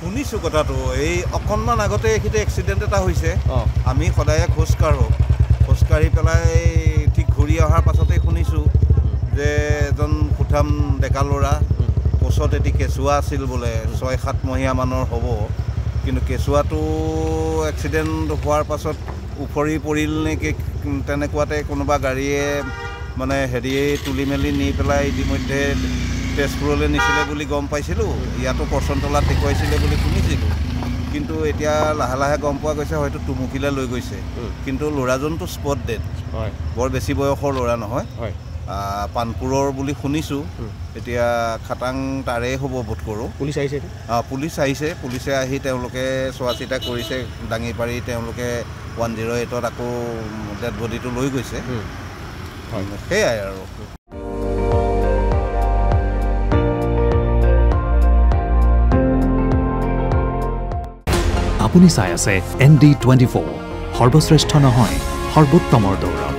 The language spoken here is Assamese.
শুনিছোঁ কথাটো এই অকণমান আগতে এইখিনিতে এক্সিডেণ্ট এটা হৈছে আমি সদায় খোজকাঢ়ি পেলাই ঠিক ঘূৰি অহাৰ পাছতেই শুনিছোঁ যে এজন সুঠাম ডেকা ল'ৰা কোচত এটি কেঁচুৱা আছিল বোলে 6-7 মহীয়া মানৰ হ'ব কিন্তু কেঁচুৱাটো এক্সিডেণ্ট হোৱাৰ পাছত উফৰি পৰিল নেকি তেনেকুৱাতে কোনোবা গাড়ীয়ে মানে হেৰিয়ে তুলি মেলি নি পেলাই ইতিমধ্যে তেজপুৰলৈ নিছিলে বুলি গম পাইছিলোঁ ইয়াতো কৰচনতলাত দেখুৱাইছিলে বুলি শুনিছিলোঁ কিন্তু এতিয়া লাহে লাহে গম পোৱা গৈছে হয়তো টুমুকিলৈ লৈ গৈছে কিন্তু ল'ৰাজনটো স্পট ডেড বৰ বেছি বয়সৰ ল'ৰা নহয় পানপুৰৰ বুলি শুনিছোঁ এতিয়া খাটাং তাৰে হ'ব বোধ কৰোঁ পুলিচ আহিছে পুলিচে আহি তেওঁলোকে চোৱা চিতা কৰিছে দাঙি পাৰি তেওঁলোকে 108ত আকৌ ডেড বডিটো লৈ গৈছে সেয়াই আৰু আপুনি চাই আছে ND24 সৰ্বশ্ৰেষ্ঠ নহয় সৰ্বোত্তমৰ দৌৰ